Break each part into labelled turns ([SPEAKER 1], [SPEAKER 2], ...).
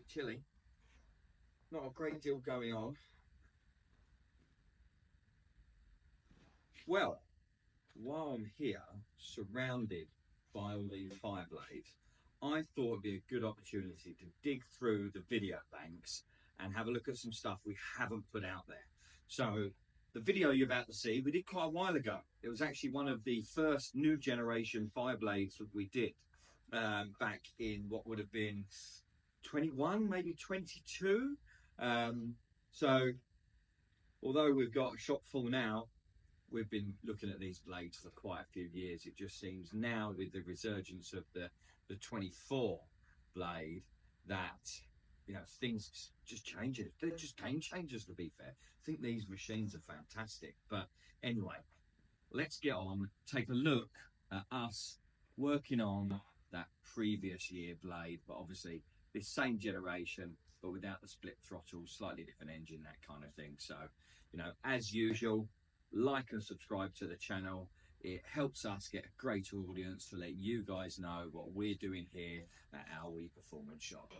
[SPEAKER 1] chilly. Not a great deal going on. Well, while I'm here, surrounded by all these fire blades, I thought it'd be a good opportunity to dig through the video banks and have a look at some stuff we haven't put out there. So the video you're about to see, we did quite a while ago. It was actually one of the first new generation fire blades that we did back in what would have been 21, maybe 22. So although we've got a shop full now, we've been looking at these blades for quite a few years. It just seems now with the resurgence of the 24 blade that, you know, things just change. They're just game changers, to be fair. I think these machines are fantastic. But anyway, let's get on, take a look at us working on that previous year blade, but obviously this same generation, but without the split throttle, slightly different engine, that kind of thing. So, you know, as usual, like and subscribe to the channel. It helps us get a greater audience to let you guys know what we're doing here at our Wii Performance Shop.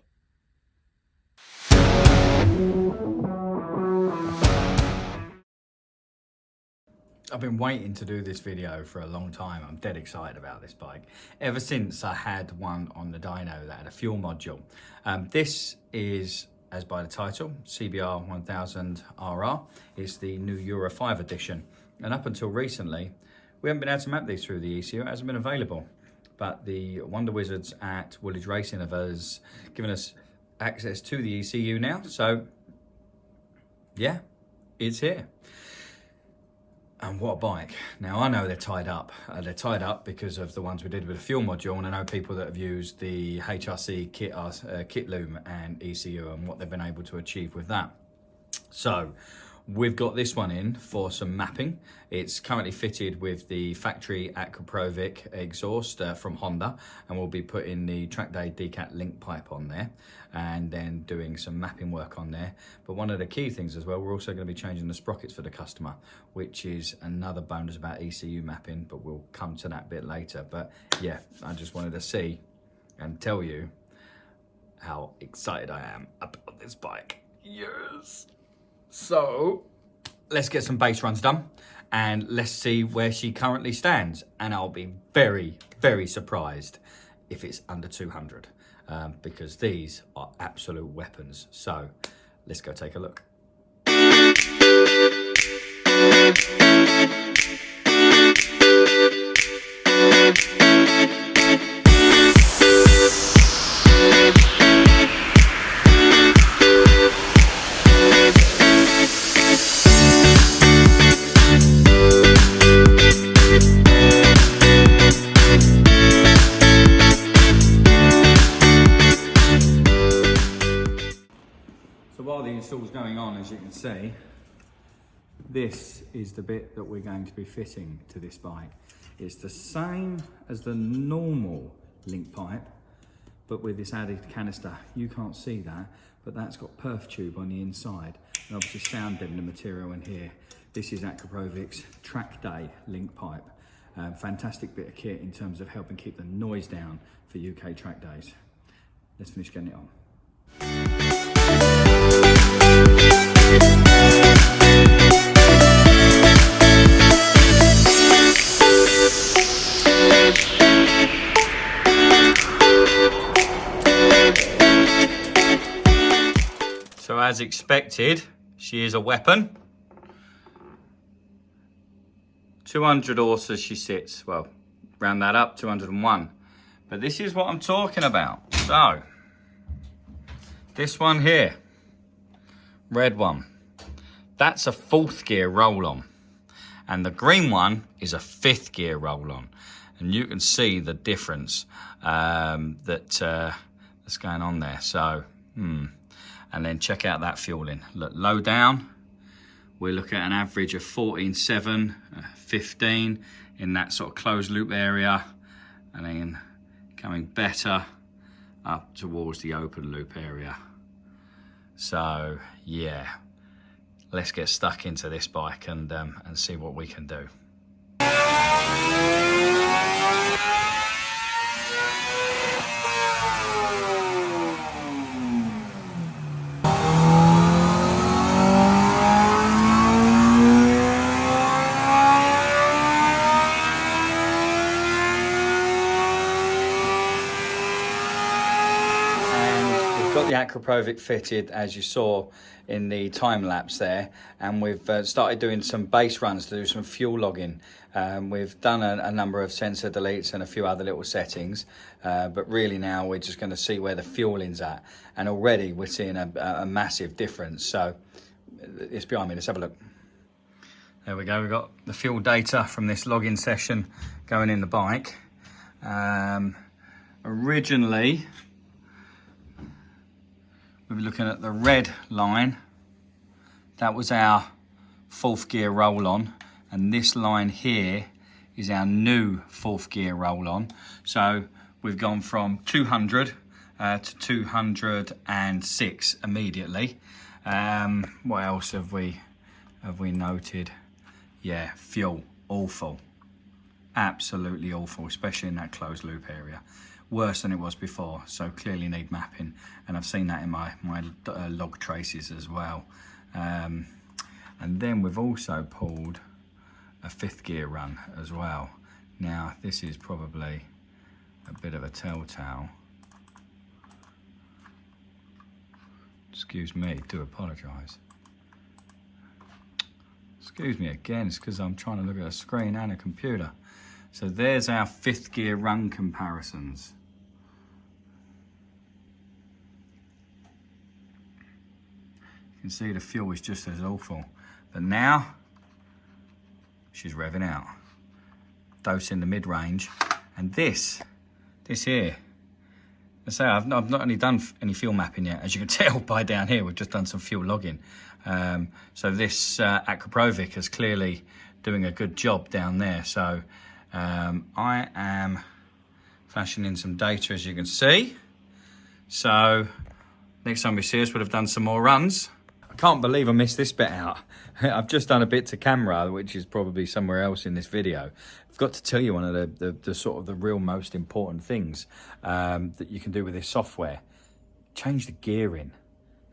[SPEAKER 2] I've been waiting to do this video for a long time. I'm dead excited about this bike. Ever since I had one on the dyno that had a fuel module. This is, as by the title, CBR1000RR. It's the new Euro 5 edition. And up until recently, we haven't been able to map these through the ECU. It hasn't been available. But the Wonder Wizards at Woolich Racing have given us access to the ECU now. So, yeah, it's here. And what a bike. Now, I know they're tied up. They're tied up because of the ones we did with the fuel module, and I know people that have used the HRC kit loom and ECU and what they've been able to achieve with that. So, we've got this one in for some mapping. It's currently fitted with the factory Akraovic exhaust from Honda, and we'll be putting the track day decat link pipe on there and then doing some mapping work on there. But one of the key things as well, we're also going to be changing the sprockets for the customer, which is another bonus about ECU mapping, but we'll come to that bit later. But yeah, I just wanted to see and tell you how excited I am about this bike. Yes. So let's get some base runs done and let's see where she currently stands. And I'll be very, very surprised if it's under 200 because these are absolute weapons. So let's go take a look. While the install's going on, as you can see, this is the bit that we're going to be fitting to this bike. It's the same as the normal link pipe, but with this added canister. You can't see that, but that's got perf tube on the inside and obviously sound deadening material in here. This is Akraovic's track day link pipe. Fantastic bit of kit in terms of helping keep the noise down for UK track days. Let's finish getting it on. So as expected, she is a weapon. 200 horses she sits, well, round that up, 201. But this is what I'm talking about. So, this one here, red one, that's a 4th gear roll-on. And the green one is a 5th gear roll-on. And you can see the difference that's going on there. So, And then check out that fueling. Look, low down, we're looking at an average of 14.7, 15 in that sort of closed loop area. And then coming better up towards the open loop area. So, yeah, let's get stuck into this bike and see what we can do. Got the Akraovic fitted, as you saw in the time lapse there, and we've started doing some base runs to do some fuel logging. We've done a number of sensor deletes and a few other little settings, but really now we're just going to see where the fueling's at, and already we're seeing a massive difference. So it's behind me, let's have a look. There we go, we've got the fuel data from this logging session going in the bike. Originally, we were looking at the red line. That was our 4th gear roll on, and this line here is our new 4th gear roll on. So we've gone from 200 to 206 immediately. What else have we noted? Yeah, fuel, awful. Absolutely awful, especially in that closed loop area. Worse than it was before, so clearly need mapping, and I've seen that in my log traces as well. And then we've also pulled a 5th gear run as well. Now this is probably a bit of a telltale. Excuse me, do apologise. Excuse me again, it's because I'm trying to look at a screen and a computer. So there's our 5th gear run comparisons. You can see the fuel is just as awful. But now, she's revving out. Dose in the mid-range. And this here, I say I've not only done any fuel mapping yet, as you can tell by down here, we've just done some fuel logging. So this Akraovic is clearly doing a good job down there. So I am flashing in some data, as you can see. So next time we see us, we'll have done some more runs. I can't believe I missed this bit out. I've just done a bit to camera, which is probably somewhere else in this video. I've got to tell you one of the sort of the real most important things that you can do with this software. Change the gearing.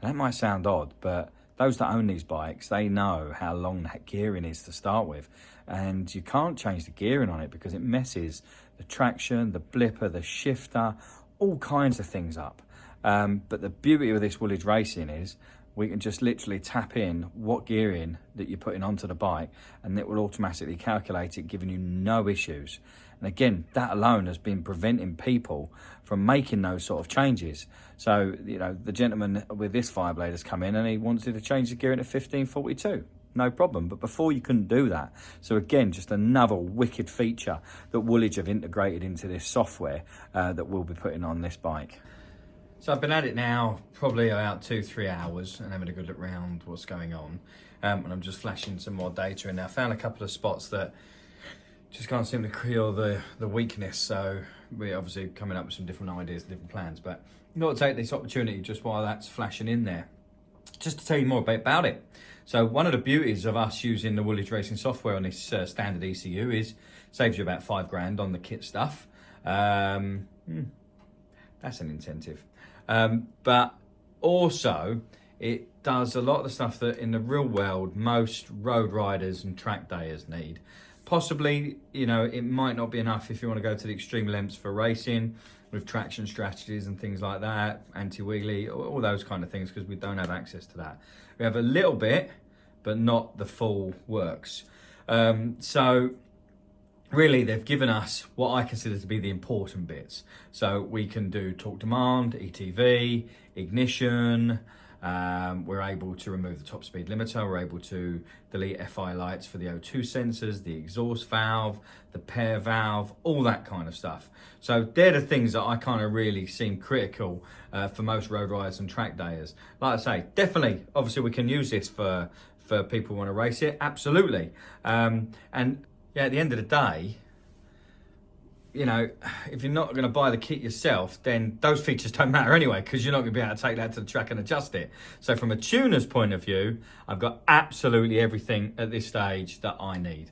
[SPEAKER 2] That might sound odd, but those that own these bikes, they know how long that gearing is to start with. And you can't change the gearing on it because it messes the traction, the blipper, the shifter, all kinds of things up. But the beauty of this Woolich racing is we can just literally tap in what gearing that you're putting onto the bike, and it will automatically calculate it, giving you no issues. And again, that alone has been preventing people from making those sort of changes. So, you know, the gentleman with this Fireblade has come in and he wanted to change the gearing to 1542. No problem, but before you couldn't do that. So again, just another wicked feature that Woolich have integrated into this software that we'll be putting on this bike. So I've been at it now probably about 2-3 hours and having a good look around what's going on. And I'm just flashing some more data in there. I found a couple of spots that just can't seem to cure the weakness. So we're obviously coming up with some different ideas, different plans, but you've got to take this opportunity just while that's flashing in there, just to tell you more about it. So one of the beauties of us using the Woolich racing software on this standard ECU is saves you about £5 on the kit stuff. That's an incentive. But also it does a lot of the stuff that in the real world most road riders and track dayers need. Possibly, you know, it might not be enough if you want to go to the extreme lengths for racing with traction strategies and things like that, anti-wheelie, all those kind of things, because we don't have access to that. We have a little bit, but not the full works. So really, they've given us what I consider to be the important bits. So we can do torque demand, ETV, ignition. We're able to remove the top speed limiter. We're able to delete FI lights for the O2 sensors, the exhaust valve, the pair valve, all that kind of stuff. So they're the things that I kind of really seem critical for most road riders and track dayers. Like I say, definitely, obviously we can use this for people who want to race it, absolutely. And yeah, at the end of the day, you know, if you're not going to buy the kit yourself, then those features don't matter anyway, because you're not going to be able to take that to the track and adjust it. So from a tuner's point of view, I've got absolutely everything at this stage that I need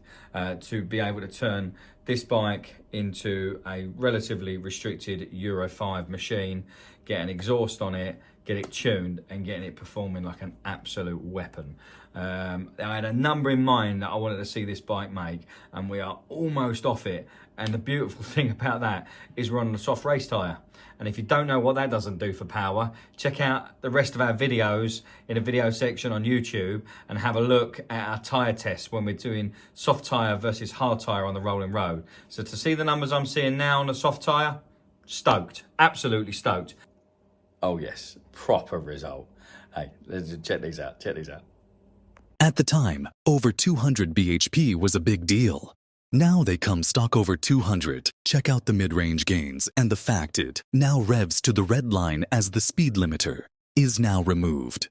[SPEAKER 2] to be able to turn this bike into a relatively restricted Euro 5 machine, get an exhaust on it, get it tuned and getting it performing like an absolute weapon. I had a number in mind that I wanted to see this bike make, and we are almost off it And the beautiful thing about that is we're on a soft race tyre. And if you don't know what that doesn't do for power, check out the rest of our videos in the video section on YouTube and have a look at our tyre tests when we're doing soft tyre versus hard tyre on the rolling road. So to see the numbers I'm seeing now on the soft tyre, stoked, absolutely stoked. Oh yes, proper result. Hey, let's check these out, check these out.
[SPEAKER 3] At the time, over 200 bhp was a big deal. Now they come stock over 200. Check out the mid-range gains and the fact it now revs to the red line as the speed limiter is now removed.